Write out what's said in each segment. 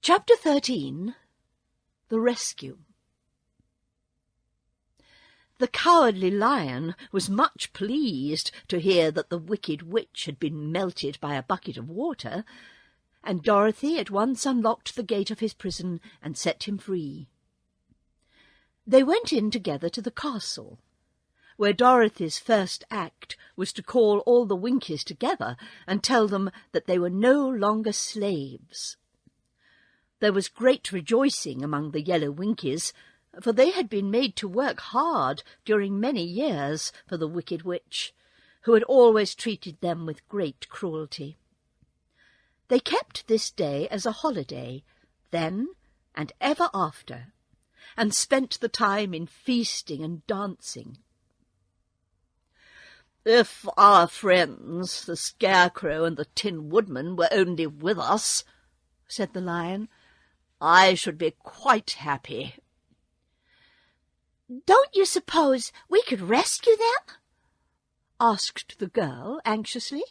Chapter 13. The Rescue. The Cowardly Lion was much pleased to hear that the wicked witch had been melted by a bucket of water, and Dorothy at once unlocked the gate of his prison and set him free. They went in together to the castle, where Dorothy's first act was to call all the Winkies together and tell them that they were no longer slaves. There was great rejoicing among the yellow Winkies, for they had been made to work hard during many years for the wicked witch, who had always treated them with great cruelty. They kept this day as a holiday, then and ever after, and spent the time in feasting and dancing. "If our friends, the Scarecrow and the Tin Woodman, were only with us," said the Lion, "I should be quite happy." "Don't you suppose we could rescue them?" asked the girl anxiously.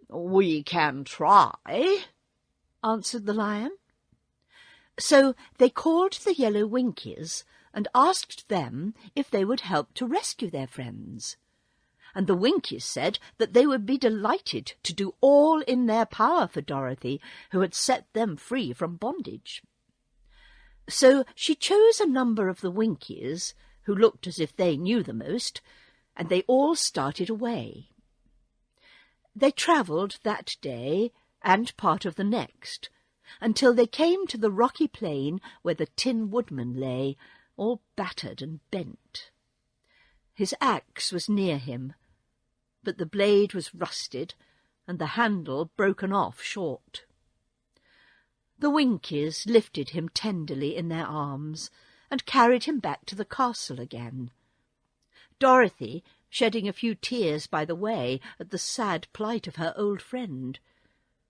"We can try," answered the Lion. So they called the yellow Winkies and asked them if they would help to rescue their friends. And the Winkies said that they would be delighted to do all in their power for Dorothy, who had set them free from bondage. So she chose a number of the Winkies, who looked as if they knew the most, and they all started away. They travelled that day and part of the next, until they came to the rocky plain where the Tin Woodman lay, all battered and bent. His axe was near him, but the blade was rusted and the handle broken off short. The Winkies lifted him tenderly in their arms and carried him back to the castle again, Dorothy shedding a few tears by the way at the sad plight of her old friend,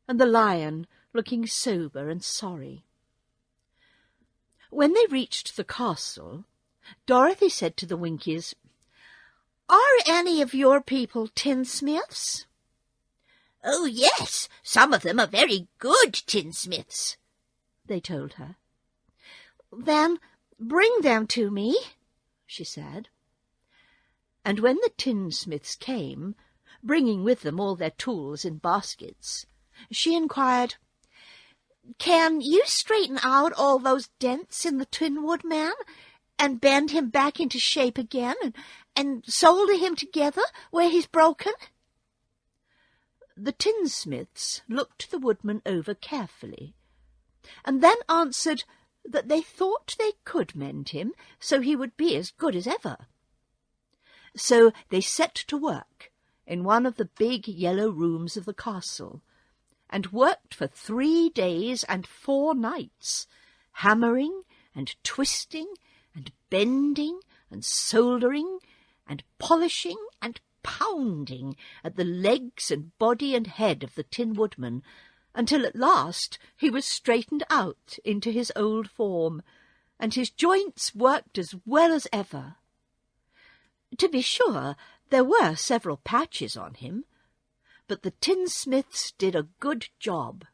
and the Lion looking sober and sorry. When they reached the castle, Dorothy said to the Winkies, "Are any of your people tinsmiths?" "Oh, yes, some of them are very good tinsmiths," they told her. "Then bring them to me," she said. And when the tinsmiths came, bringing with them all their tools in baskets, she inquired, "Can you straighten out all those dents in the Tin Woodman, and bend him back into shape again, and solder him together where he's broken?" The tinsmiths looked the woodman over carefully, and then answered that they thought they could mend him, so he would be as good as ever. So they set to work in one of the big yellow rooms of the castle, and worked for 3 days and 4 nights, hammering and twisting and bending and soldering and polishing and pounding at the legs and body and head of the Tin Woodman, until at last he was straightened out into his old form, and his joints worked as well as ever. To be sure, there were several patches on him, but the tinsmiths did a good job,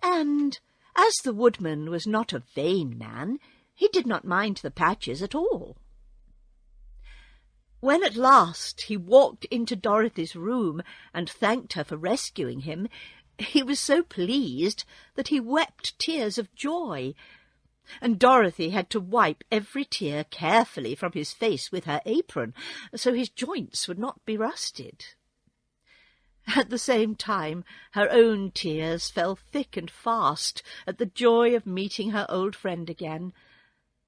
and as the woodman was not a vain man, he did not mind the patches at all. When at last he walked into Dorothy's room and thanked her for rescuing him, he was so pleased that he wept tears of joy, and Dorothy had to wipe every tear carefully from his face with her apron, so his joints would not be rusted. At the same time, her own tears fell thick and fast at the joy of meeting her old friend again,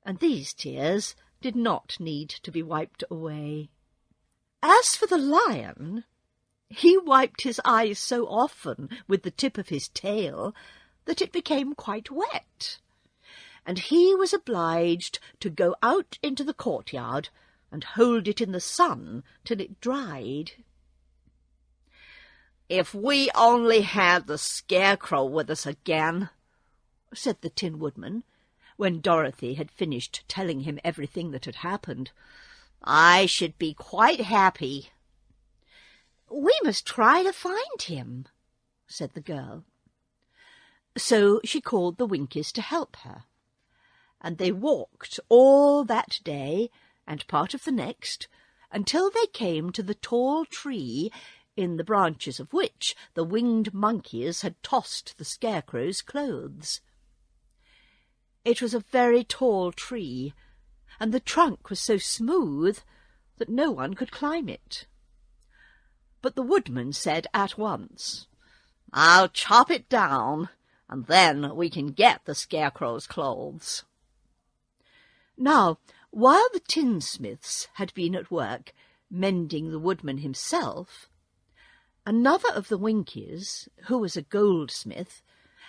and these tears did not need to be wiped away. As for the Lion, he wiped his eyes so often with the tip of his tail that it became quite wet, and he was obliged to go out into the courtyard and hold it in the sun till it dried. "If we only had the Scarecrow with us again," said the Tin Woodman, when Dorothy had finished telling him everything that had happened, "I should be quite happy." "We must try to find him," said the girl. So she called the Winkies to help her, and they walked all that day and part of the next until they came to the tall tree in the branches of which the winged monkeys had tossed the Scarecrow's clothes. It was a very tall tree, and the trunk was so smooth that no one could climb it. But the woodman said at once, "I'll chop it down, and then we can get the Scarecrow's clothes." Now, while the tinsmiths had been at work mending the woodman himself, another of the Winkies, who was a goldsmith,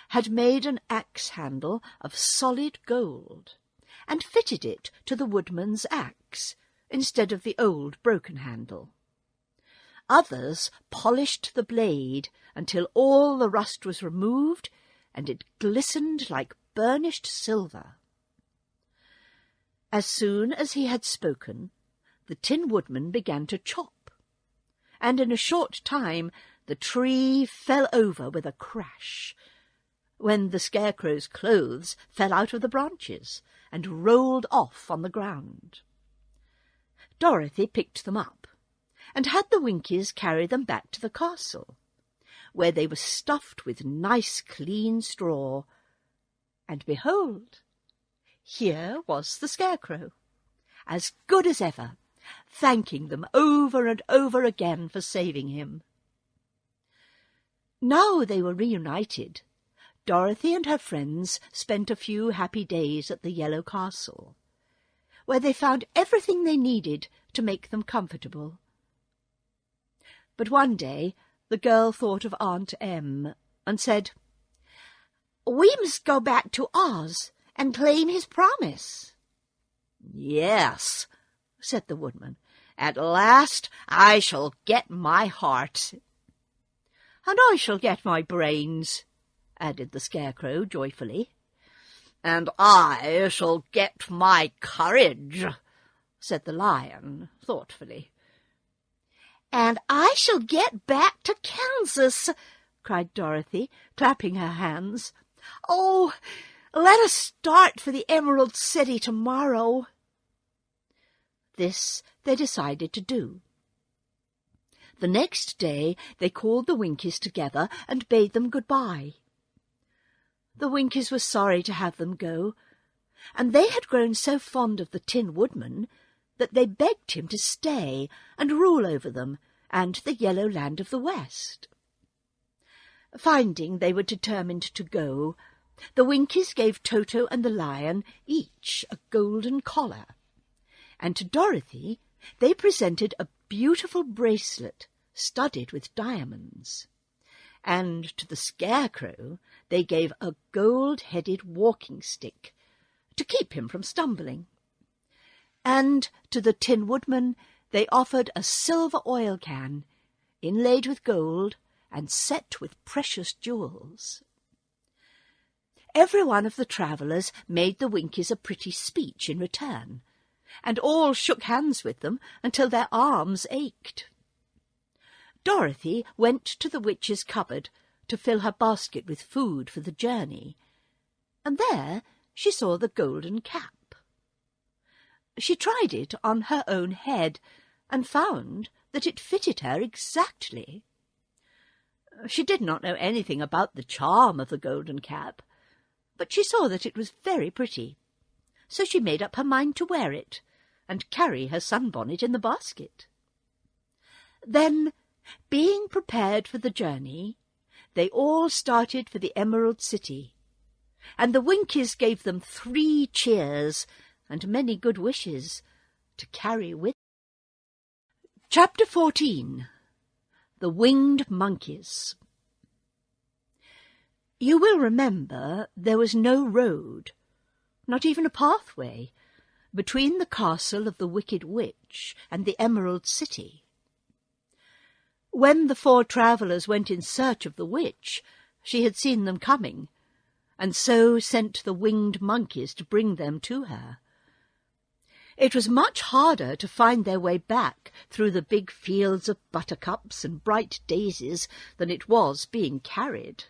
had made an axe handle of solid gold, and fitted it to the woodman's axe, instead of the old broken handle. Others polished the blade until all the rust was removed, and it glistened like burnished silver. As soon as he had spoken, the Tin Woodman began to chop, and in a short time the tree fell over with a crash, when the Scarecrow's clothes fell out of the branches and rolled off on the ground. Dorothy picked them up, and had the Winkies carry them back to the castle, where they were stuffed with nice clean straw, and behold, here was the Scarecrow, as good as ever, thanking them over and over again for saving him. Now they were reunited, Dorothy and her friends spent a few happy days at the Yellow Castle, where they found everything they needed to make them comfortable. But one day the girl thought of Aunt Em and said, "We must go back to Oz and claim his promise." "Yes," said the woodman, "at last I shall get my heart." "And I shall get my brains," added the Scarecrow joyfully. "And I shall get my courage," said the Lion thoughtfully. "And I shall get back to Kansas," cried Dorothy, clapping her hands. "Oh, let us start for the Emerald City tomorrow." This they decided to do. The next day they called the Winkies together and bade them good-bye. The Winkies were sorry to have them go, and they had grown so fond of the Tin Woodman that they begged him to stay and rule over them and the Yellow Land of the West. Finding they were determined to go, the Winkies gave Toto and the Lion each a golden collar, and to Dorothy they presented a beautiful bracelet studded with diamonds, and to the Scarecrow they gave a gold-headed walking-stick to keep him from stumbling, and to the Tin Woodman they offered a silver oil can, inlaid with gold and set with precious jewels. Every one of the travellers made the Winkies a pretty speech in return, and all shook hands with them until their arms ached. Dorothy went to the witch's cupboard to fill her basket with food for the journey, and there she saw the golden cap. She tried it on her own head, and found that it fitted her exactly. She did not know anything about the charm of the golden cap, but she saw that it was very pretty, so she made up her mind to wear it, and carry her sunbonnet in the basket. Then, being prepared for the journey, they all started for the Emerald City, and the Winkies gave them 3 cheers and many good wishes to carry with them. Chapter 14. The Winged Monkeys. You will remember there was no road, not even a pathway, between the castle of the Wicked Witch and the Emerald City. When the 4 travellers went in search of the witch, she had seen them coming, and so sent the winged monkeys to bring them to her. It was much harder to find their way back through the big fields of buttercups and bright daisies than it was being carried.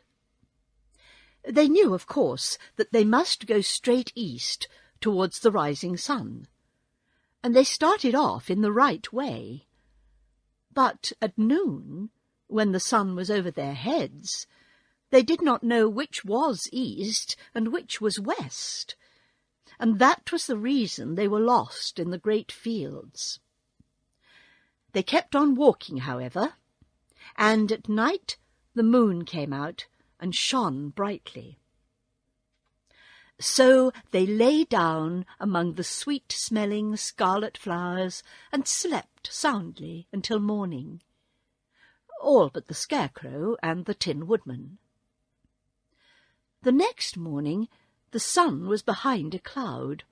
They knew, of course, that they must go straight east towards the rising sun, and they started off in the right way. But at noon, when the sun was over their heads, they did not know which was east and which was west, and that was the reason they were lost in the great fields. They kept on walking, however, and at night the moon came out and shone brightly. So they lay down among the sweet-smelling scarlet flowers and slept soundly until morning, all but the Scarecrow and the Tin Woodman. The next morning the sun was behind a cloud,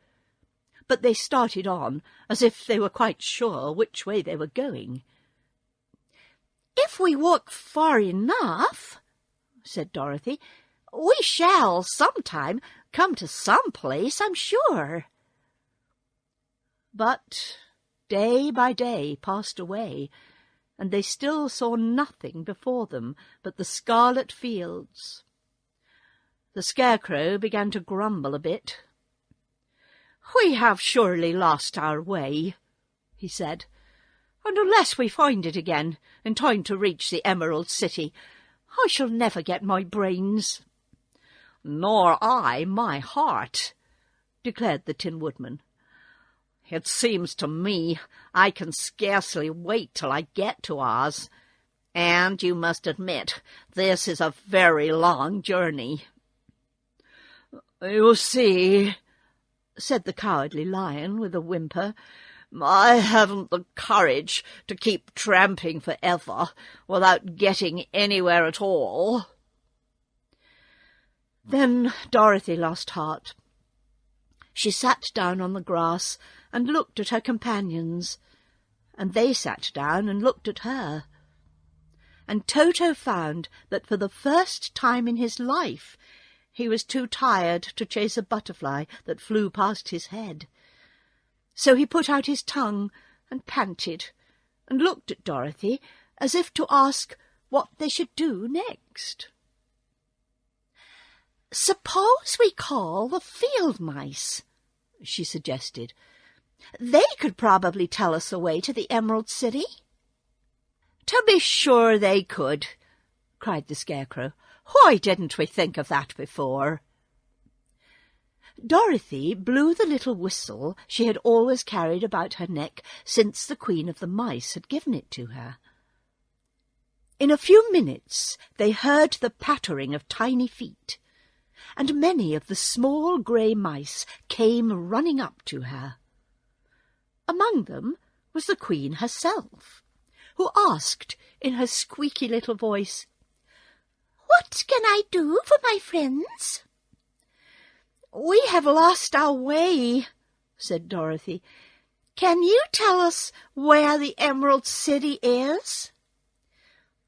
but they started on as if they were quite sure which way they were going. "If we walk far enough," said Dorothy, "we shall sometime come to some place, I'm sure." But day by day passed away, and they still saw nothing before them but the scarlet fields. The Scarecrow began to grumble a bit. "We have surely lost our way," he said, "and unless we find it again in time to reach the Emerald City, I shall never get my brains." "Nor I my heart," declared the Tin Woodman. "It seems to me I can scarcely wait till I get to Oz, and you must admit this is a very long journey." "You see," said the Cowardly Lion with a whimper, "I haven't the courage to keep tramping forever without getting anywhere at all." Then Dorothy lost heart. She sat down on the grass and looked at her companions, and they sat down and looked at her. And Toto found that for the first time in his life he was too tired to chase a butterfly that flew past his head. So he put out his tongue and panted, and looked at Dorothy as if to ask what they should do next. "Suppose we call the field mice," she suggested. "They could probably tell us the way to the Emerald City." "To be sure they could," cried the Scarecrow. "Why didn't we think of that before?" Dorothy blew the little whistle she had always carried about her neck since the Queen of the Mice had given it to her. In a few minutes they heard the pattering of tiny feet, and many of the small grey mice came running up to her. Among them was the Queen herself, who asked in her squeaky little voice, "What can I do for my friends?" "We have lost our way," said Dorothy. "Can you tell us where the Emerald City is?"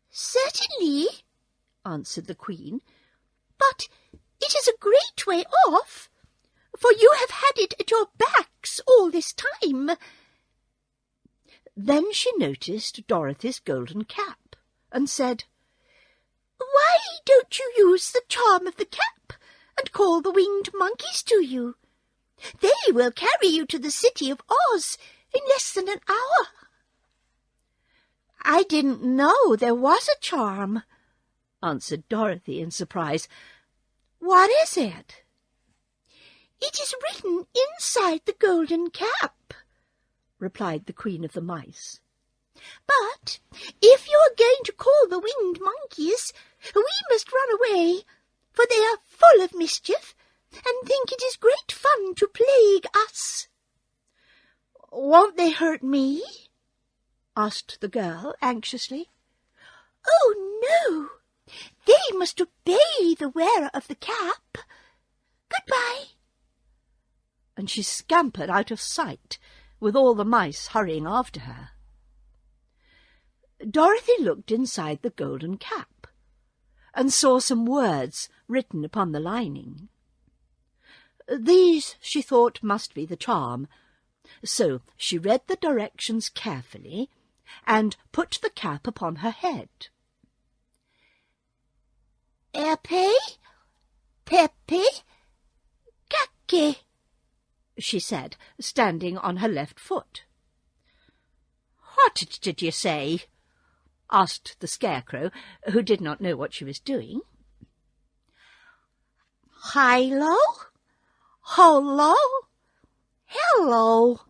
"Certainly," answered the Queen, "but it is a great way off, for you have had it at your backs all this time." Then she noticed Dorothy's golden cap, and said, "Why don't you use the charm of the cap and call the winged monkeys to you? They will carry you to the city of Oz in less than an hour." "I didn't know there was a charm," answered Dorothy in surprise. "What is it?" "It is written inside the golden cap," replied the Queen of the Mice. "But if you are going to call the winged monkeys, we must run away, for they are full of mischief and think it is great fun to plague us." "Won't they hurt me?" asked the girl anxiously. "Oh, no. They must obey the wearer of the cap. Goodbye." And she scampered out of sight, with all the mice hurrying after her. Dorothy looked inside the golden cap, and saw some words written upon the lining. These, she thought, must be the charm, so she read the directions carefully, and put the cap upon her head. "Épée, Pt.4, she said, standing on her left foot. What did you say? Asked the Scarecrow, who did not know what she was doing. Hilo, holo, hello,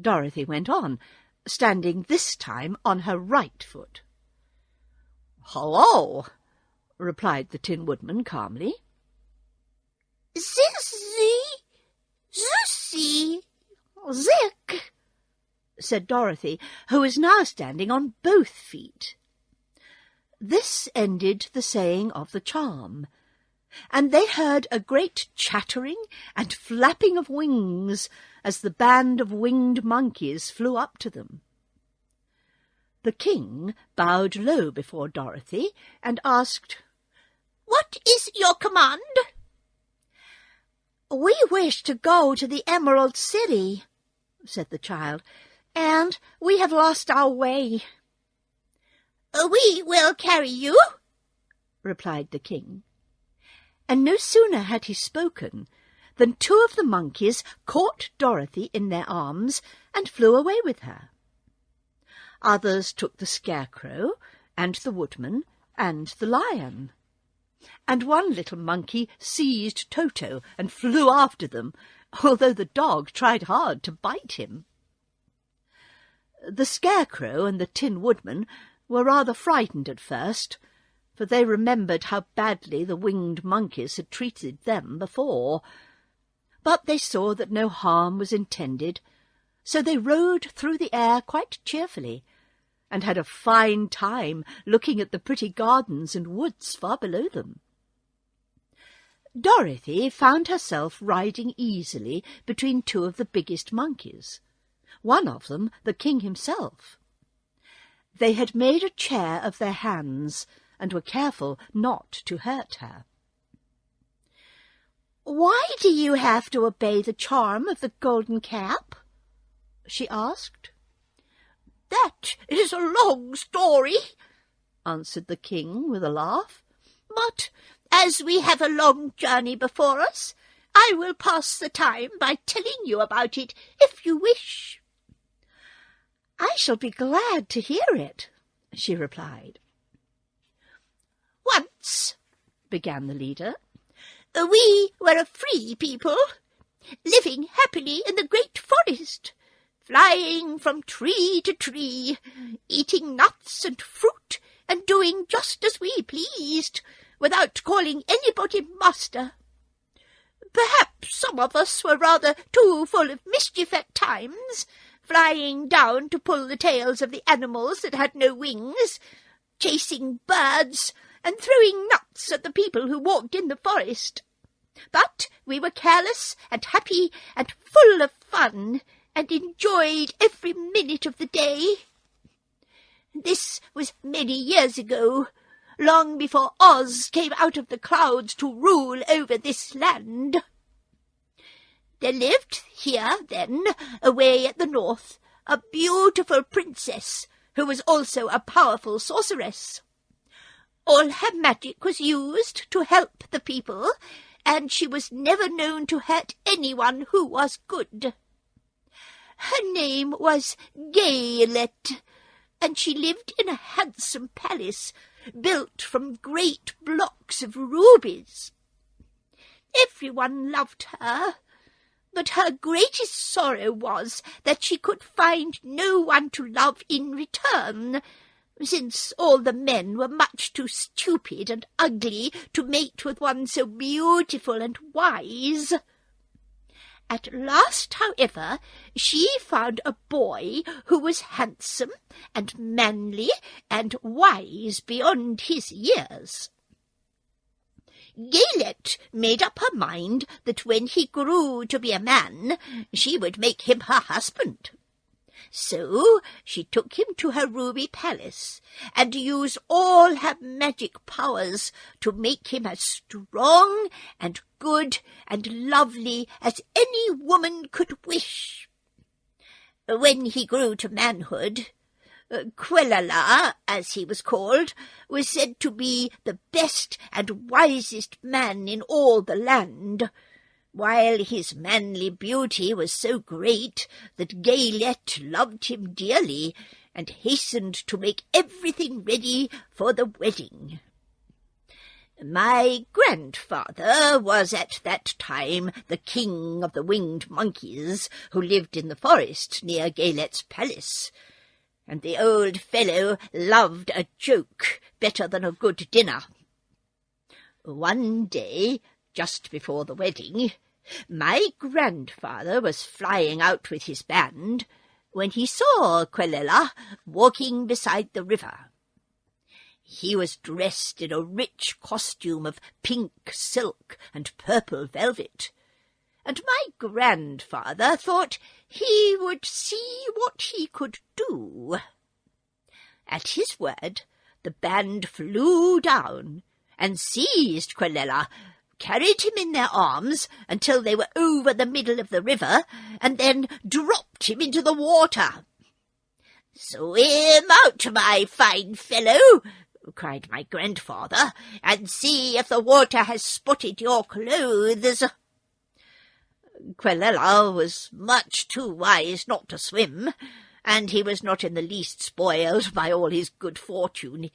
Dorothy went on, standing this time on her right foot. Hello, replied the Tin Woodman calmly. Zizzy, Zussy, Zick, said Dorothy, who was now standing on both feet. This ended the saying of the charm, and they heard a great chattering and flapping of wings as the band of winged monkeys flew up to them. The king bowed low before Dorothy and asked, "What is your command?" "We wish to go to the Emerald City," said the child, "and we have lost our way." "We will carry you," replied the king. And no sooner had he spoken than two of the monkeys caught Dorothy in their arms and flew away with her. Others took the Scarecrow and the Woodman and the Lion, and one little monkey seized Toto and flew after them, although the dog tried hard to bite him. The Scarecrow and the Tin Woodman were rather frightened at first, for they remembered how badly the winged monkeys had treated them before. But they saw that no harm was intended, so they rode through the air quite cheerfully, and had a fine time looking at the pretty gardens and woods far below them. Dorothy found herself riding easily between two of the biggest monkeys, one of them the king himself. They had made a chair of their hands, and were careful not to hurt her. "Why do you have to obey the charm of the golden cap?" she asked. "That is a long story," answered the king with a laugh. "But as we have a long journey before us, I will pass the time by telling you about it, if you wish." "I shall be glad to hear it," she replied. "Once," began the leader, "we were a free people, living happily in the great forest, flying from tree to tree, eating nuts and fruit, and doing just as we pleased, without calling anybody master. Perhaps some of us were rather too full of mischief at times, flying down to pull the tails of the animals that had no wings, chasing birds, and throwing nuts at the people who walked in the forest. But we were careless and happy and full of fun, and enjoyed every minute of the day. This was many years ago, long before Oz came out of the clouds to rule over this land. There lived here, then, away at the north, a beautiful princess who was also a powerful sorceress. All her magic was used to help the people, and she was never known to hurt anyone who was good. Her name was Gaylet, and she lived in a handsome palace built from great blocks of rubies. Everyone loved her, but her greatest sorrow was that she could find no one to love in return, since all the men were much too stupid and ugly to mate with one so beautiful and wise. At last, however, she found a boy who was handsome and manly and wise beyond his years. Gaylet made up her mind that when he grew to be a man, she would make him her husband. So she took him to her ruby palace, and used all her magic powers to make him as strong and good and lovely as any woman could wish. When he grew to manhood, Quelala, as he was called, was said to be the best and wisest man in all the land, while his manly beauty was so great that Gaylette loved him dearly and hastened to make everything ready for the wedding. My grandfather was at that time the king of the winged monkeys, who lived in the forest near Gaylette's palace, and the old fellow loved a joke better than a good dinner. One day, just before the wedding, my grandfather was flying out with his band when he saw Quelala walking beside the river. He was dressed in a rich costume of pink silk and purple velvet, and my grandfather thought he would see what he could do. At his word, the band flew down and seized Quelala, carried him in their arms until they were over the middle of the river, and then dropped him into the water. "Swim out, my fine fellow," cried my grandfather, "and see if the water has spotted your clothes." Quelala was much too wise not to swim, and he was not in the least spoiled by all his good fortune.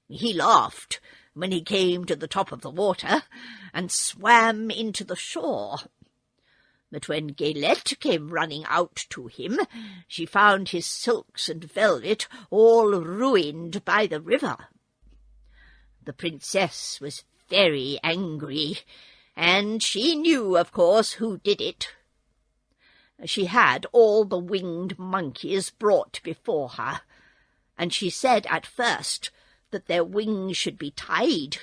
He laughed when he came to the top of the water, and swam into the shore. But when Gaylette came running out to him, she found his silks and velvet all ruined by the river. The princess was very angry, and she knew, of course, who did it. She had all the winged monkeys brought before her, and she said at first that their wings should be tied,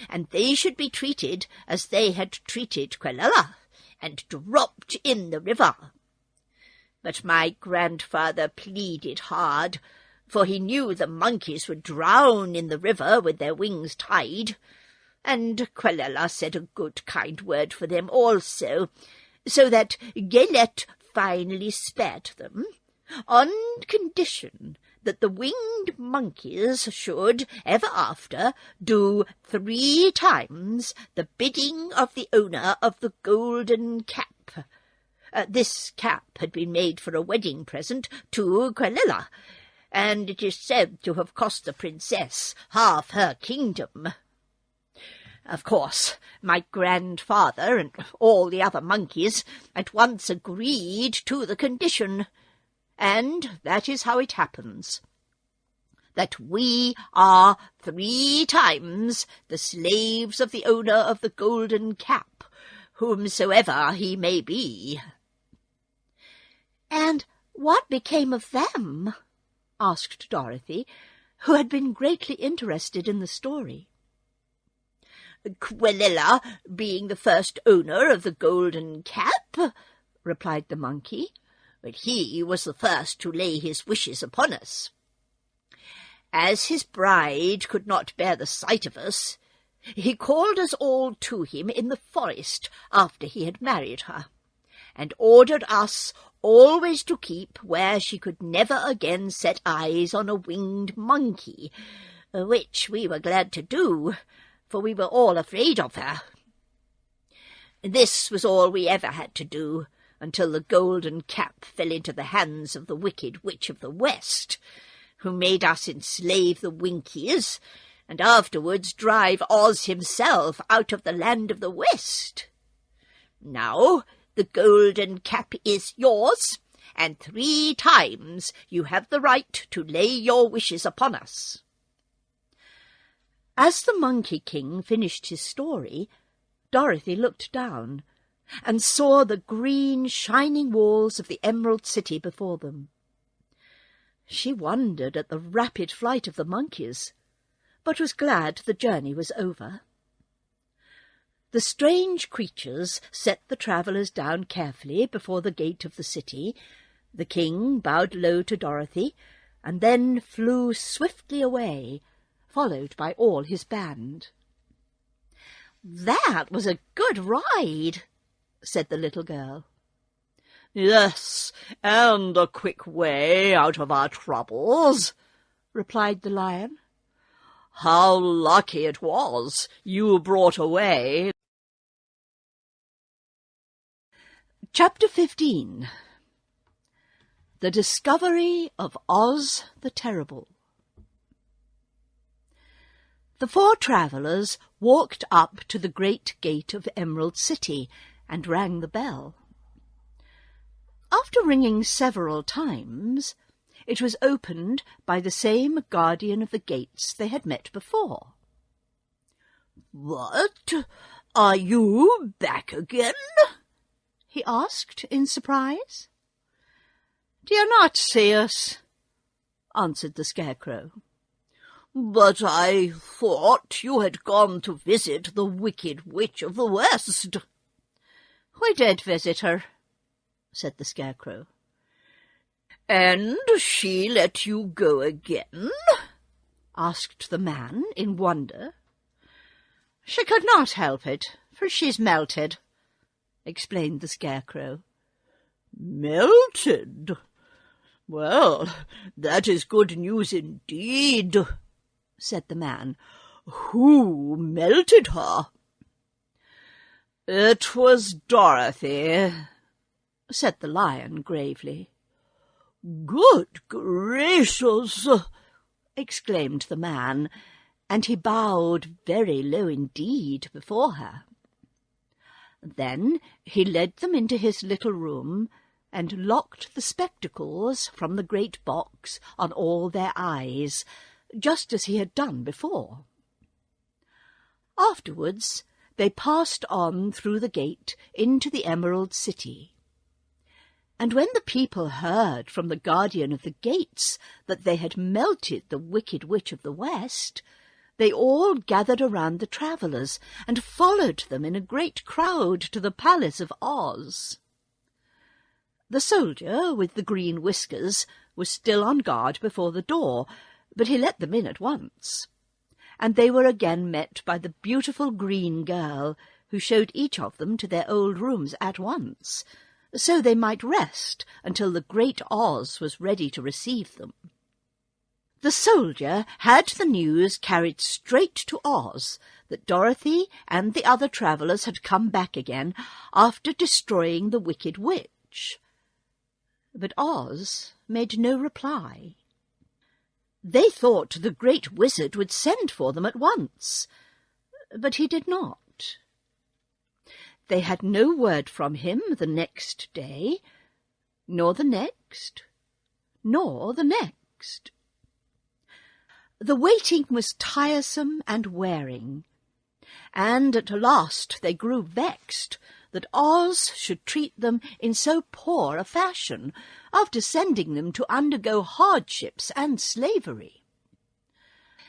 and they should be treated as they had treated Quelala, and dropped in the river. But my grandfather pleaded hard, for he knew the monkeys would drown in the river with their wings tied, and Quelala said a good kind word for them also, so that Gaylette finally spared them, on condition that the winged monkeys should, ever after, do 3 times the bidding of the owner of the golden cap. This cap had been made for a wedding present to Quelala, and it is said to have cost the princess half her kingdom. Of course, my grandfather and all the other monkeys at once agreed to the condition, and that is how it happens that we are 3 times the slaves of the owner of the golden cap, whomsoever he may be. "And what became of them?" asked Dorothy, who had been greatly interested in the story. "Quelala being the first owner of the golden cap," replied the monkey, "but he was the first to lay his wishes upon us. As his bride could not bear the sight of us, he called us all to him in the forest after he had married her, and ordered us always to keep where she could never again set eyes on a winged monkey, which we were glad to do, for we were all afraid of her. This was all we ever had to do, until the golden cap fell into the hands of the wicked witch of the West, who made us enslave the Winkies, and afterwards drive Oz himself out of the land of the West. Now the golden cap is yours, and 3 times you have the right to lay your wishes upon us." As the Monkey King finished his story, Dorothy looked down and saw the green, shining walls of the Emerald City before them. She wondered at the rapid flight of the monkeys, but was glad the journey was over. The strange creatures set the travellers down carefully before the gate of the city. The king bowed low to Dorothy, and then flew swiftly away, followed by all his band. "That was a good ride," said the little girl. "Yes, and a quick way out of our troubles," replied the lion. "How lucky it was you brought away—" Chapter 15. The Discovery of Oz the Terrible. The four travellers walked up to the great gate of Emerald City and rang the bell. After ringing several times, it was opened by the same guardian of the gates they had met before. "What? Are you back again?" he asked in surprise. "Do you not see us?" answered the Scarecrow. "But I thought you had gone to visit the Wicked Witch of the West." "We did visit her," said the Scarecrow. "And she let you go again?" asked the man in wonder. "She could not help it, for she's melted," explained the Scarecrow. "Melted? Well, that is good news indeed," said the man. "Who melted her?" "It was Dorothy," said the lion gravely. "Good gracious!" exclaimed the man, and he bowed very low indeed before her. Then he led them into his little room and locked the spectacles from the great box on all their eyes, just as he had done before. Afterwards they passed on through the gate into the Emerald City. And when the people heard from the guardian of the gates that they had melted the Wicked Witch of the West, they all gathered around the travellers and followed them in a great crowd to the palace of Oz. The soldier with the green whiskers was still on guard before the door, but he let them in at once. And they were again met by the beautiful green girl, who showed each of them to their old rooms at once, so they might rest until the great Oz was ready to receive them. The soldier had the news carried straight to Oz that Dorothy and the other travellers had come back again after destroying the Wicked Witch. But Oz made no reply. They thought the great wizard would send for them at once, but he did not. They had no word from him the next day, nor the next, nor the next. The waiting was tiresome and wearing, and at last they grew vexed that Oz should treat them in so poor a fashion after sending them to undergo hardships and slavery.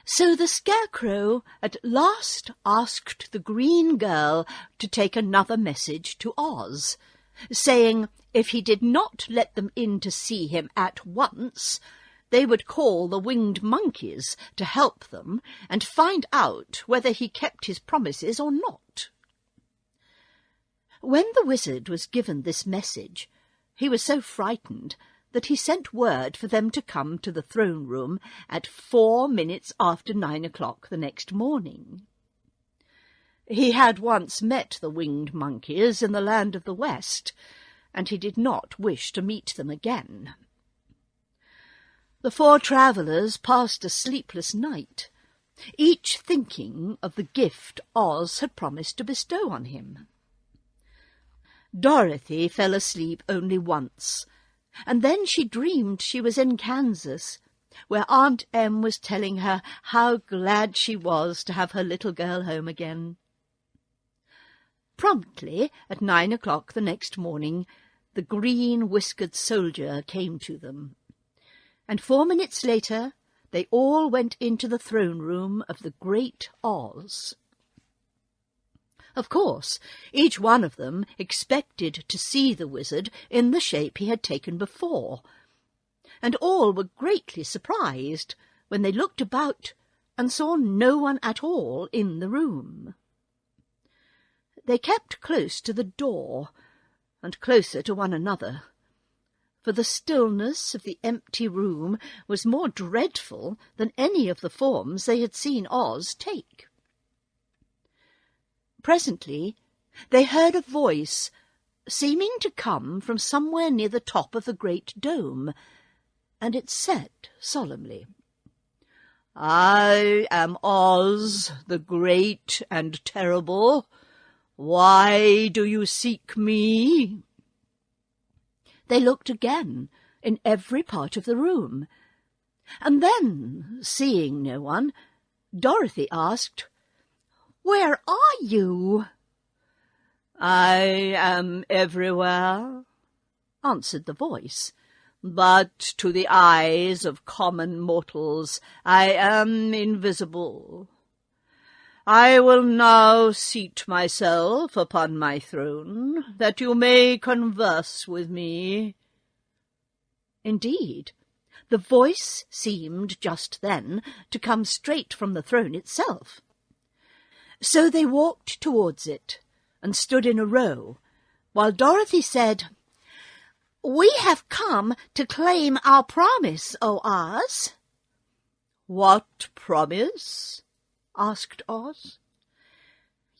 So the Scarecrow at last asked the green girl to take another message to Oz, saying if he did not let them in to see him at once, they would call the winged monkeys to help them and find out whether he kept his promises or not. When the wizard was given this message, he was so frightened that he sent word for them to come to the throne room at 4 minutes after 9 o'clock the next morning. He had once met the winged monkeys in the land of the West, and he did not wish to meet them again. The four travellers passed a sleepless night, each thinking of the gift Oz had promised to bestow on him. Dorothy fell asleep only once, and then she dreamed she was in Kansas, where Aunt Em was telling her how glad she was to have her little girl home again. Promptly at 9 o'clock the next morning, the green-whiskered soldier came to them, and 4 minutes later they all went into the throne-room of the great Oz. Of course, each one of them expected to see the wizard in the shape he had taken before, and all were greatly surprised when they looked about and saw no one at all in the room. They kept close to the door, and closer to one another, for the stillness of the empty room was more dreadful than any of the forms they had seen Oz take. Presently they heard a voice, seeming to come from somewhere near the top of the great dome, and it said solemnly, "I am Oz, the great and terrible. Why do you seek me?" They looked again in every part of the room, and then, seeing no one, Dorothy asked, "Where are you?" "I am everywhere," answered the voice, "but to the eyes of common mortals I am invisible. I will now seat myself upon my throne, that you may converse with me." Indeed, the voice seemed just then to come straight from the throne itself. So they walked towards it and stood in a row, while Dorothy said, "We have come to claim our promise, O Oz." "What promise?" asked Oz.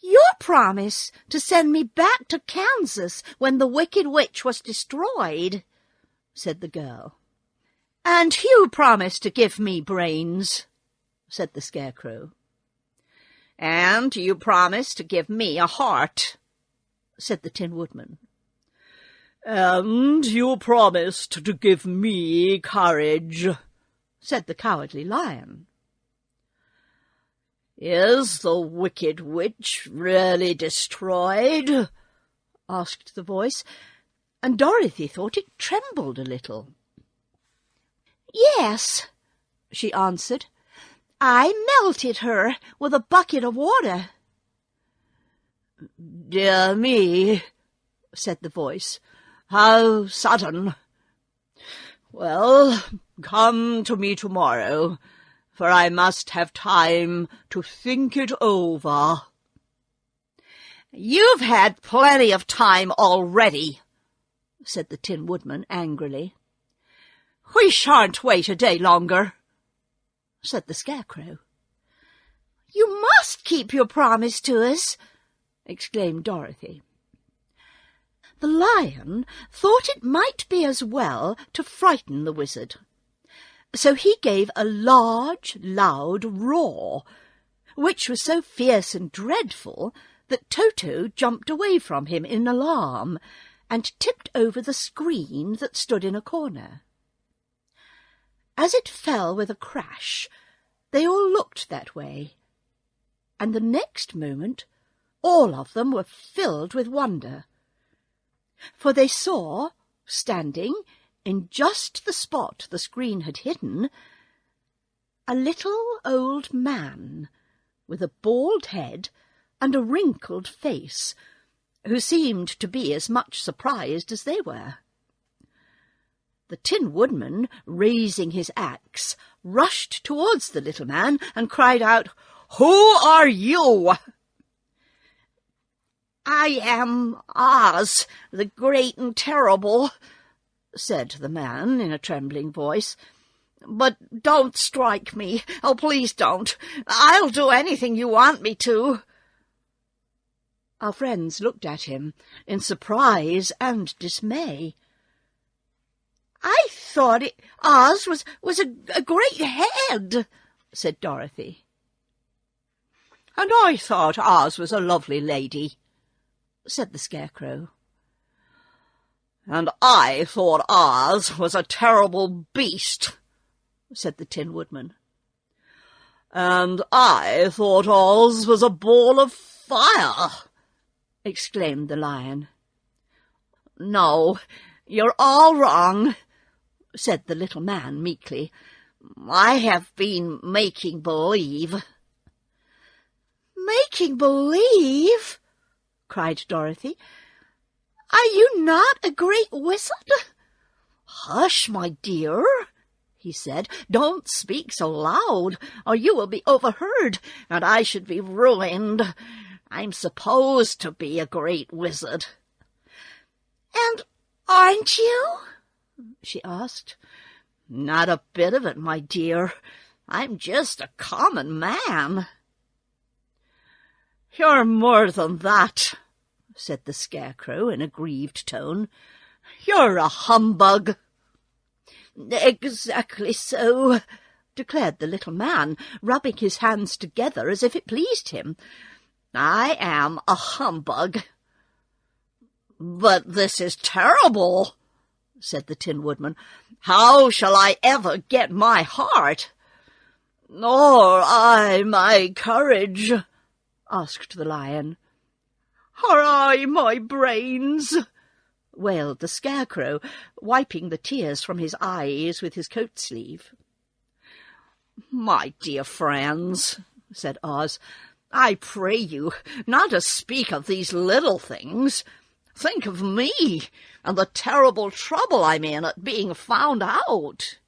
"Your promise to send me back to Kansas when the Wicked Witch was destroyed," said the girl. "And you promised to give me brains," said the Scarecrow. "And you promised to give me a heart," said the Tin Woodman. "And you promised to give me courage," said the Cowardly Lion. "Is the Wicked Witch really destroyed?" asked the voice, and Dorothy thought it trembled a little. "Yes," she answered. "I melted her with a bucket of water." "Dear me," said the voice, "how sudden! Well, come to me tomorrow, for I must have time to think it over." "You've had plenty of time already," said the Tin Woodman angrily. "We shan't wait a day longer," said the Scarecrow. "You must keep your promise to us," exclaimed Dorothy. The Lion thought it might be as well to frighten the wizard, so he gave a large, loud roar, which was so fierce and dreadful that Toto jumped away from him in alarm and tipped over the screen that stood in a corner. As it fell with a crash, they all looked that way, and the next moment all of them were filled with wonder, for they saw, standing in just the spot the screen had hidden, a little old man with a bald head and a wrinkled face, who seemed to be as much surprised as they were. The Tin Woodman, raising his axe, rushed towards the little man and cried out, "Who are you?" "I am Oz, the great and terrible," said the man in a trembling voice. "But don't strike me. Oh, please don't. I'll do anything you want me to." Our friends looked at him in surprise and dismay. "I thought Oz was a great head," said Dorothy. "And I thought Oz was a lovely lady," said the Scarecrow. "And I thought Oz was a terrible beast," said the Tin Woodman. "And I thought Oz was a ball of fire," exclaimed the Lion. "No, you're all wrong," said the little man meekly. "I have been making believe." "Making believe?" cried Dorothy. "Are you not a great wizard?" "Hush, my dear," he said. "Don't speak so loud, or you will be overheard, and I should be ruined. I'm supposed to be a great wizard." "And aren't you?" she asked. Not a bit of it, my dear. I'm just a common man. You're more than that, said the Scarecrow in a grieved tone. You're a humbug. Exactly so, declared the little man, rubbing his hands together as if it pleased him. I am a humbug. But this is terrible, said the Tin Woodman. How shall I ever get my heart? Nor I my courage, asked the Lion. Or I my brains, wailed the Scarecrow, wiping the tears from his eyes with his coat sleeve. My dear friends, said Oz, I pray you not to speak of these little things. Think of me and the terrible trouble I'm in at being found out.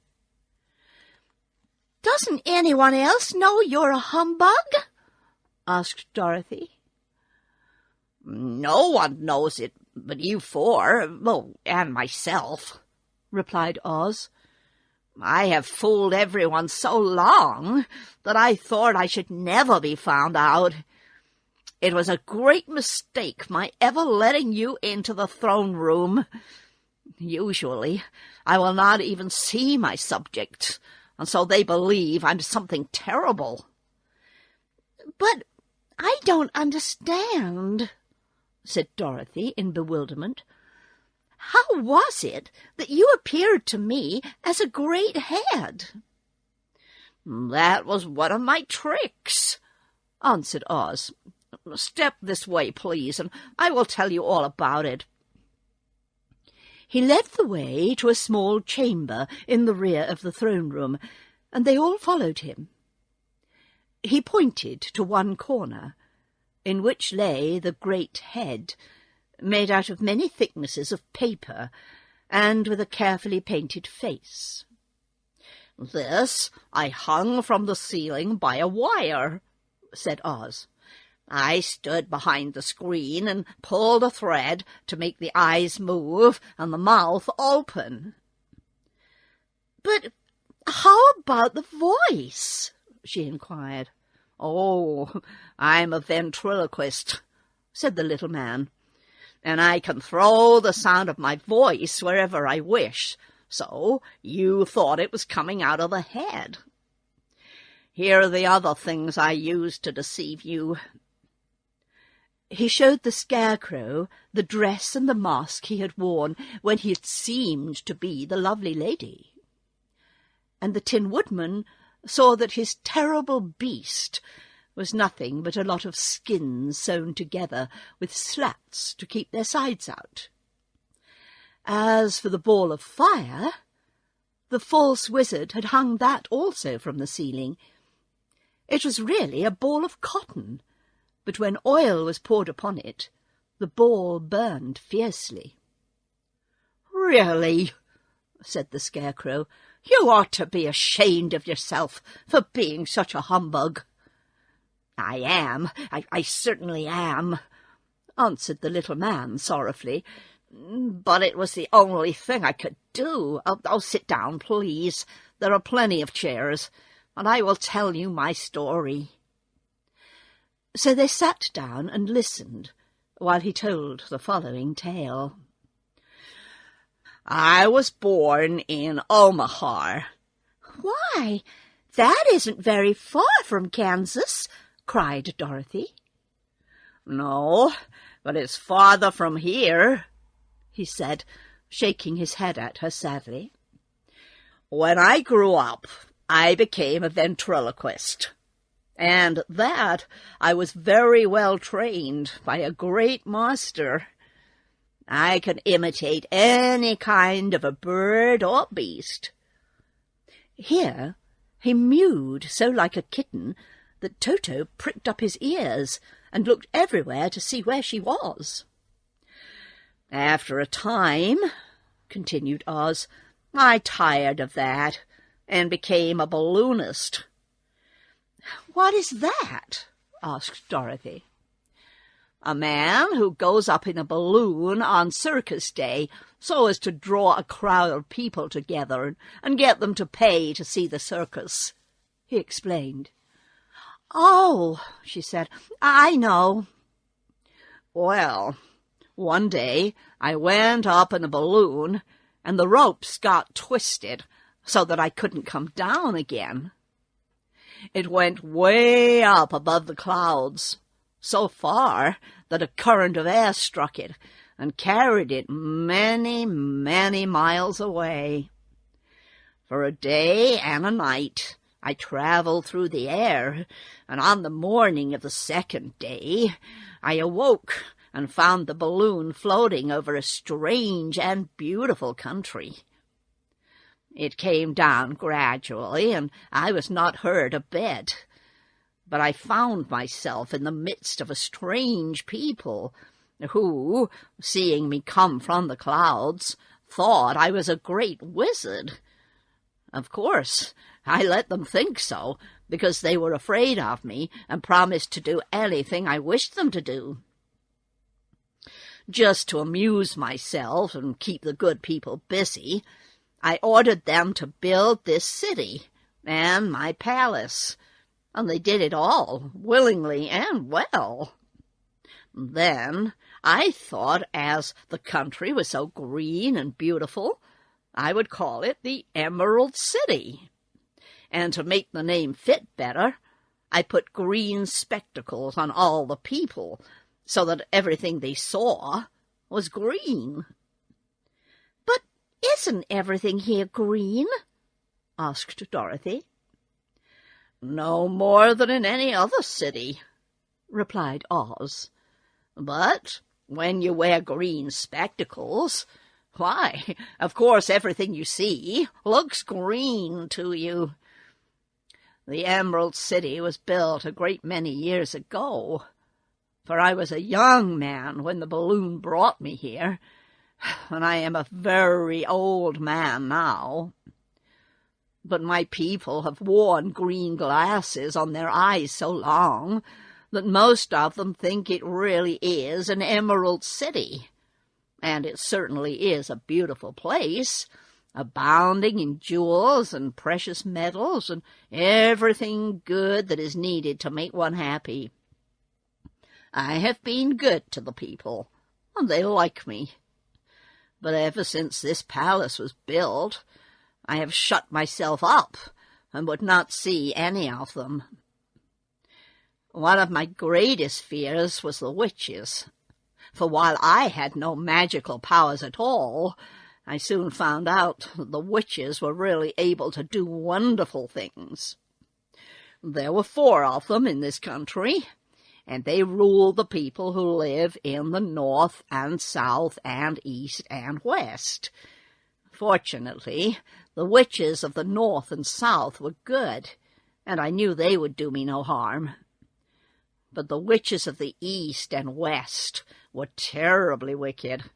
Doesn't anyone else know you're a humbug? asked Dorothy. No one knows it but you four, and myself, replied Oz. I have fooled everyone so long that I thought I should never be found out. It was a great mistake my ever letting you into the throne room. Usually I will not even see my subjects, and so they believe I'm something terrible. But I don't understand, said Dorothy in bewilderment. How was it that you appeared to me as a great head? That was one of my tricks, answered Oz. Step this way, please, and I will tell you all about it. He led the way to a small chamber in the rear of the throne room, and they all followed him. He pointed to one corner, in which lay the great head, made out of many thicknesses of paper, and with a carefully painted face. This I hung from the ceiling by a wire, said Oz. I stood behind the screen and pulled a thread to make the eyes move and the mouth open. But how about the voice? she inquired. Oh, I'm a ventriloquist, said the little man, and I can throw the sound of my voice wherever I wish, so you thought it was coming out of the head. Here are the other things I used to deceive you. He showed the Scarecrow the dress and the mask he had worn when he had seemed to be the lovely lady. And the Tin Woodman saw that his terrible beast was nothing but a lot of skins sewn together with slats to keep their sides out. As for the ball of fire, the false wizard had hung that also from the ceiling. It was really a ball of cotton, but when oil was poured upon it, the ball burned fiercely. Really, said the Scarecrow, you ought to be ashamed of yourself for being such a humbug. I am, I certainly am, answered the little man sorrowfully, but it was the only thing I could do. Oh, sit down, please. There are plenty of chairs, and I will tell you my story. So they sat down and listened while he told the following tale. I was born in Omaha. Why, that isn't very far from Kansas, cried Dorothy. No, but it's farther from here, he said, shaking his head at her sadly. When I grew up, I became a ventriloquist. And that I was very well trained by a great master. I can imitate any kind of a bird or beast. Here he mewed so like a kitten that Toto pricked up his ears and looked everywhere to see where she was. After a time, continued Oz, I tired of that and became a balloonist. What is that? asked Dorothy. A man who goes up in a balloon on circus day so as to draw a crowd of people together and get them to pay to see the circus," he explained. "Oh," she said, "I know." "Well, one day I went up in a balloon, and the ropes got twisted so that I couldn't come down again. It went way up above the clouds, so far that a current of air struck it and carried it many, many miles away. For a day and a night I traveled through the air, and on the morning of the second day I awoke and found the balloon floating over a strange and beautiful country. It came down gradually, and I was not hurt a bit, but I found myself in the midst of a strange people who, seeing me come from the clouds, thought I was a great wizard. Of course, I let them think so, because they were afraid of me and promised to do anything I wished them to do. Just to amuse myself and keep the good people busy, I ordered them to build this city and my palace, and they did it all willingly and well. Then I thought, as the country was so green and beautiful, I would call it the Emerald City. And to make the name fit better, I put green spectacles on all the people, so that everything they saw was green." "But isn't everything here green?" asked Dorothy. "No more than in any other city," replied Oz. "But when you wear green spectacles, why, of course everything you see looks green to you. The Emerald City was built a great many years ago, for I was a young man when the balloon brought me here, and I am a very old man now. But my people have worn green glasses on their eyes so long that most of them think it really is an Emerald City, and it certainly is a beautiful place, abounding in jewels and precious metals and everything good that is needed to make one happy. I have been good to the people, and they like me. But ever since this palace was built, I have shut myself up and would not see any of them. One of my greatest fears was the witches, for while I had no magical powers at all, I soon found out that the witches were really able to do wonderful things. There were 4 of them in this country, and they rule the people who live in the north and south and east and west. Fortunately, the witches of the north and south were good, and I knew they would do me no harm. But the witches of the east and west were terribly wicked,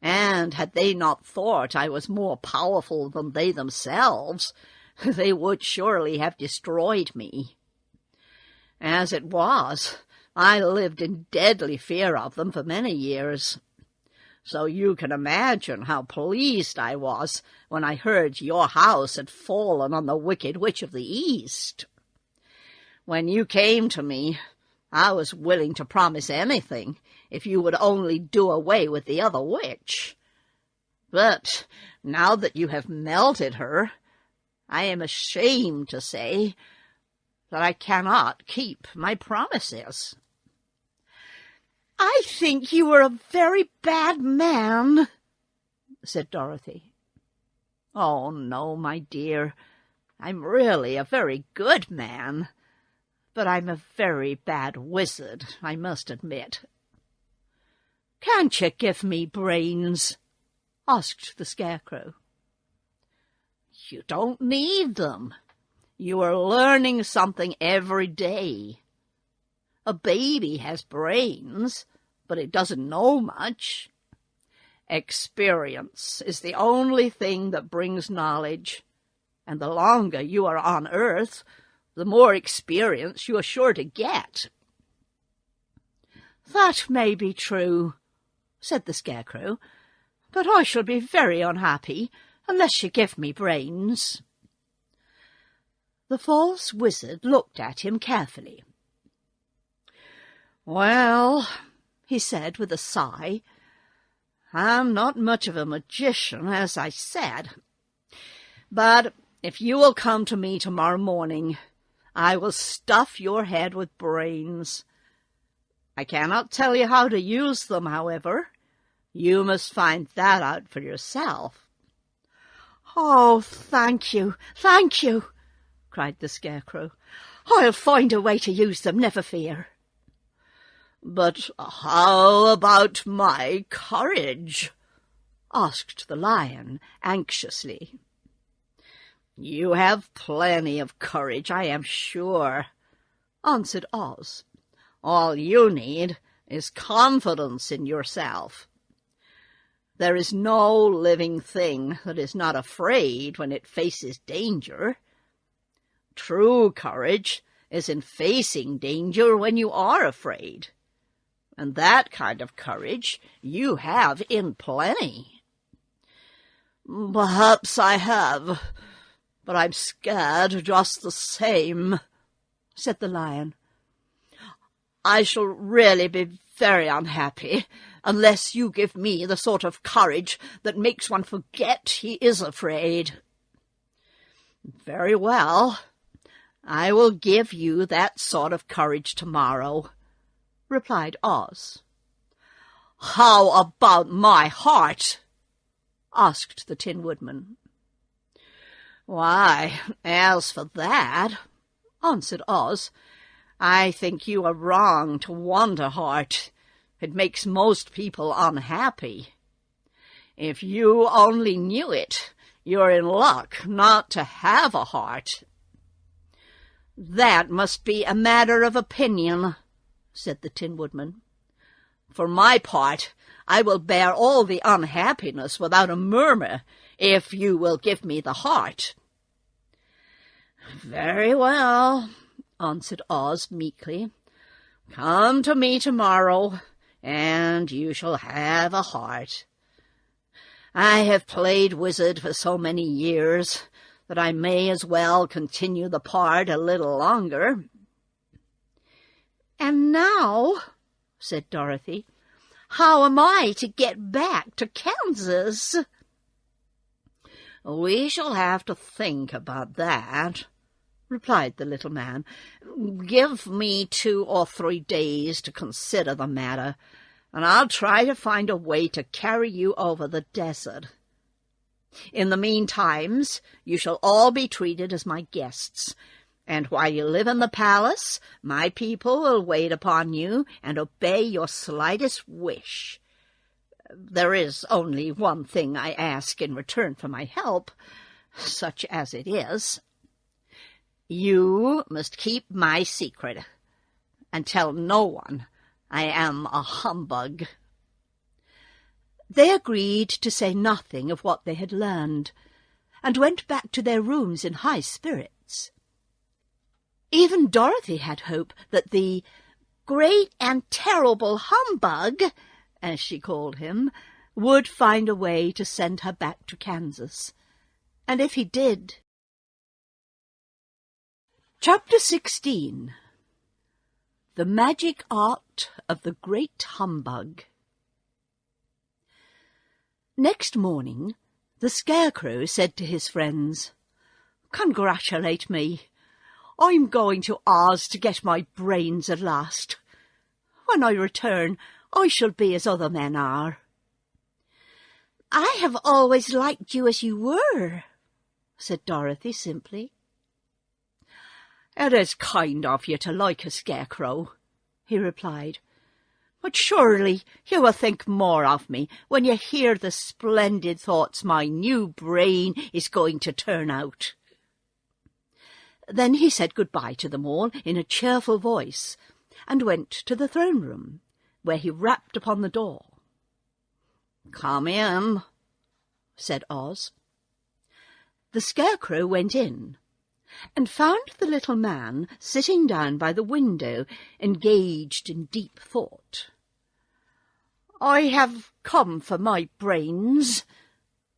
and had they not thought I was more powerful than they themselves, they would surely have destroyed me. As it was, I lived in deadly fear of them for many years. So you can imagine how pleased I was when I heard your house had fallen on the Wicked Witch of the East. When you came to me, I was willing to promise anything if you would only do away with the other witch. But now that you have melted her, I am ashamed to say that I cannot keep my promises." "I think you were a very bad man," said Dorothy. "Oh, no, my dear. I'm really a very good man, but I'm a very bad wizard, I must admit." "Can't you give me brains?" asked the Scarecrow. "You don't need them. You are learning something every day. A baby has brains, but it doesn't know much. Experience is the only thing that brings knowledge, and the longer you are on Earth, the more experience you are sure to get." "That may be true," said the Scarecrow, "but I shall be very unhappy unless you give me brains." The false wizard looked at him carefully. "Well," he said with a sigh, "I'm not much of a magician, as I said. But if you will come to me tomorrow morning, I will stuff your head with brains. I cannot tell you how to use them, however. You must find that out for yourself." "Oh, thank you, cried the Scarecrow. "I'll find a way to use them, never fear." "But how about my courage?" asked the Lion anxiously. "You have plenty of courage, I am sure," answered Oz. "All you need is confidence in yourself. There is no living thing that is not afraid when it faces danger. True courage is in facing danger when you are afraid. And that kind of courage you have in plenty." "Perhaps I have, but I'm scared just the same," said the Lion. "I shall really be very unhappy unless you give me the sort of courage that makes one forget he is afraid." "Very well, I will give you that sort of courage tomorrow," replied Oz. "How about my heart?" asked the Tin Woodman. "Why, as for that," answered Oz, "I think you are wrong to want a heart. It makes most people unhappy. If you only knew it, you're in luck not to have a heart." "That must be a matter of opinion," said the Tin Woodman. "For my part, I will bear all the unhappiness without a murmur, if you will give me the heart." "Very well," answered Oz meekly. "Come to me tomorrow, and you shall have a heart. I have played wizard for so many years that I may as well continue the part a little longer." "And now," said Dorothy, "how am I to get back to Kansas?" "We shall have to think about that," replied the little man. "Give me 2 or 3 days to consider the matter, and I'll try to find a way to carry you over the desert. In the meantime, you shall all be treated as my guests, and while you live in the palace, my people will wait upon you and obey your slightest wish. There is only one thing I ask in return for my help, such as it is. You must keep my secret, and tell no one I am a humbug." They agreed to say nothing of what they had learned, and went back to their rooms in high spirits. Even Dorothy had hope that the great and terrible humbug, as she called him, would find a way to send her back to Kansas. And if he did... Chapter 16. The Magic Art of the Great Humbug. Next morning, the Scarecrow said to his friends, "Congratulate me. I'm going to Oz to get my brains at last. When I return, I shall be as other men are." "I have always liked you as you were," said Dorothy simply. "It is kind of you to like a Scarecrow," he replied. "But surely you will think more of me when you hear the splendid thoughts my new brain is going to turn out." Then he said good-bye to them all in a cheerful voice, and went to the throne-room, where he rapped upon the door. "Come in," said Oz. The Scarecrow went in, and found the little man sitting down by the window, engaged in deep thought. I have come for my brains,"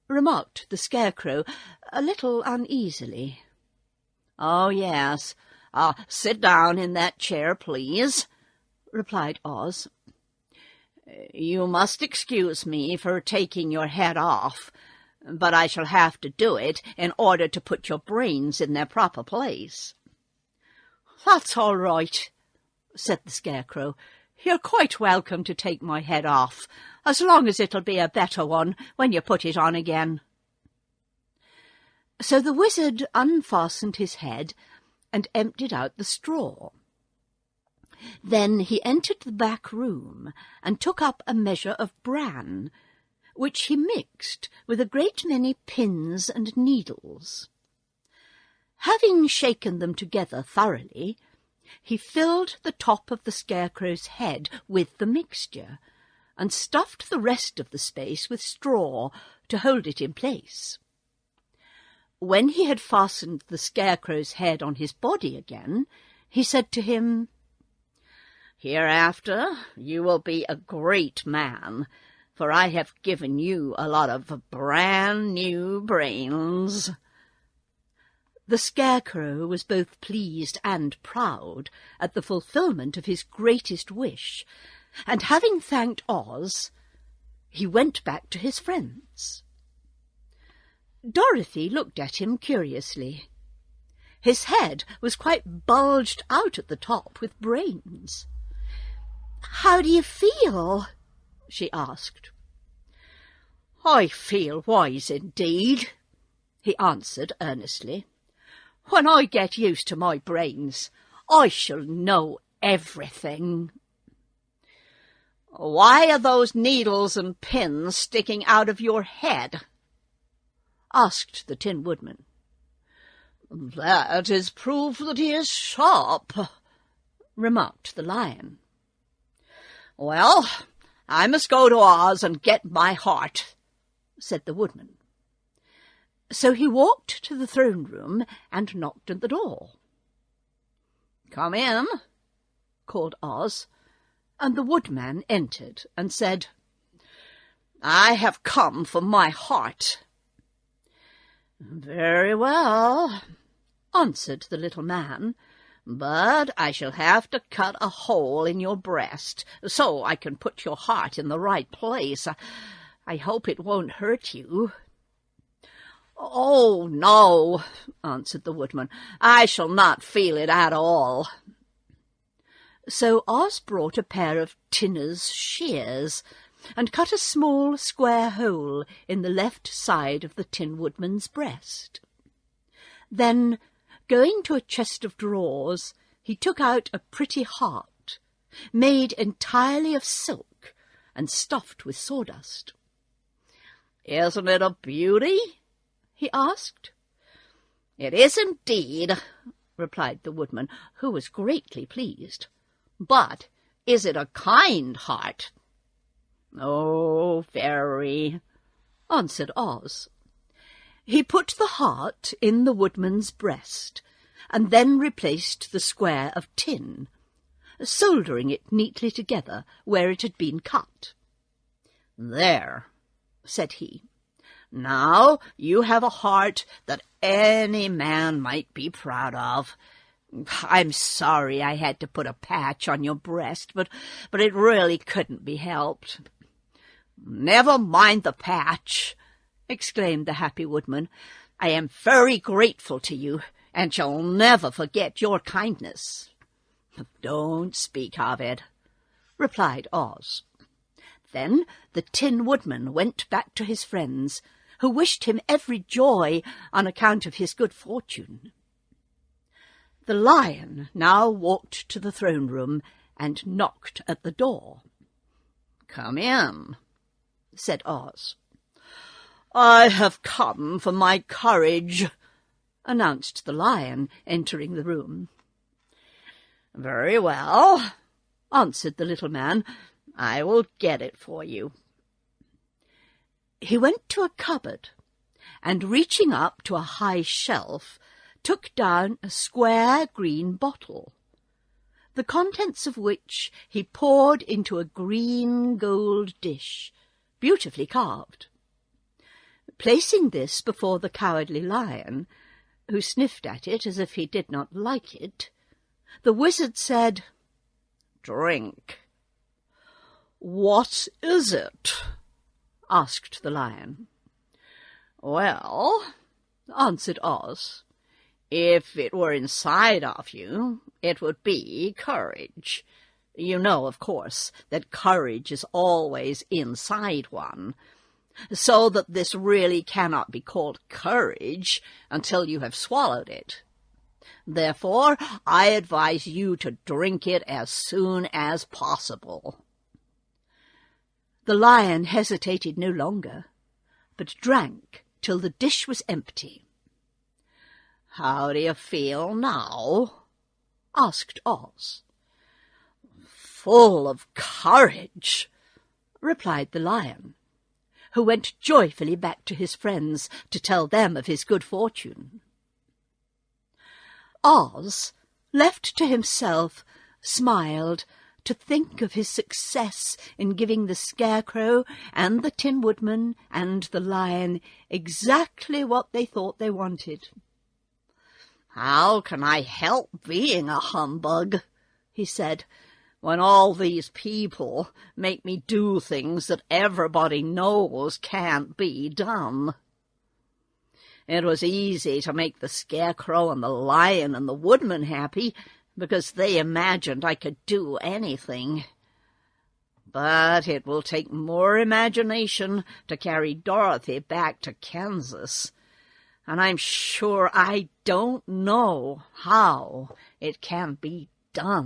remarked the Scarecrow, a little uneasily. "Oh, yes. Sit down in that chair, please," replied Oz. "You must excuse me for taking your head off, but I shall have to do it in order to put your brains in their proper place." "That's all right," said the Scarecrow. "You're quite welcome to take my head off, as long as it'll be a better one when you put it on again." So the wizard unfastened his head and emptied out the straw. Then he entered the back room and took up a measure of bran, which he mixed with a great many pins and needles. Having shaken them together thoroughly, he filled the top of the Scarecrow's head with the mixture, and stuffed the rest of the space with straw to hold it in place. When he had fastened the Scarecrow's head on his body again, he said to him, "Hereafter you will be a great man, for I have given you a lot of brand-new brains." The Scarecrow was both pleased and proud at the fulfillment of his greatest wish, and having thanked Oz, he went back to his friends. Dorothy looked at him curiously. His head was quite bulged out at the top with brains. "How do you feel?" she asked. "I feel wise indeed," he answered earnestly. "When I get used to my brains, I shall know everything." "Why are those needles and pins sticking out of your head?" asked the Tin Woodman. "That is proof that he is sharp," remarked the Lion. "Well, I must go to Oz and get my heart," said the Woodman. So he walked to the throne room and knocked at the door. "Come in," called Oz, and the Woodman entered and said, "I have come for my heart." "Very well," answered the little man, "but I shall have to cut a hole in your breast so I can put your heart in the right place. I hope it won't hurt you." "Oh, no," answered the Woodman. "I shall not feel it at all." So Oz brought a pair of tinner's shears and cut a small square hole in the left side of the Tin Woodman's breast. Then, going to a chest of drawers, he took out a pretty heart, made entirely of silk and stuffed with sawdust. "Isn't it a beauty?" he asked. "It is indeed," replied the Woodman, who was greatly pleased. "But is it a kind heart?" "Oh, very," answered Oz. He put the heart in the Woodman's breast, and then replaced the square of tin, soldering it neatly together where it had been cut. "There," said he. "Now you have a heart that any man might be proud of. I'm sorry I had to put a patch on your breast, but it really couldn't be helped." "Never mind the patch," exclaimed the happy Woodman. "I am very grateful to you, and shall never forget your kindness." "Don't speak of it," replied Oz. Then the Tin Woodman went back to his friends, who wished him every joy on account of his good fortune. The Lion now walked to the throne room and knocked at the door. "Come in," said Oz. "I have come for my courage," announced the Lion, entering the room. "Very well," answered the little man. "I will get it for you." He went to a cupboard, and reaching up to a high shelf, took down a square green bottle. the contents of which he poured into a green gold dish, beautifully carved. Placing this before the Cowardly Lion, who sniffed at it as if he did not like it, the wizard said, "Drink." "What is it?" asked the lion. "Well," answered Oz, "if it were inside of you, it would be courage. You know, of course, that courage is always inside one, so that this really cannot be called courage until you have swallowed it. Therefore, I advise you to drink it as soon as possible." The lion hesitated no longer, but drank till the dish was empty. "How do you feel now?" asked Oz. "Full of courage," replied the lion, who went joyfully back to his friends to tell them of his good fortune. Oz, left to himself, smiled to think of his success in giving the Scarecrow and the Tin Woodman and the lion exactly what they thought they wanted. "How can I help being a humbug," he said, "when all these people make me do things that everybody knows can't be done?" It was easy to make the Scarecrow and the Lion and the Woodman happy, because they imagined I could do anything. But it will take more imagination to carry Dorothy back to Kansas, and I'm sure I don't know how it can be done.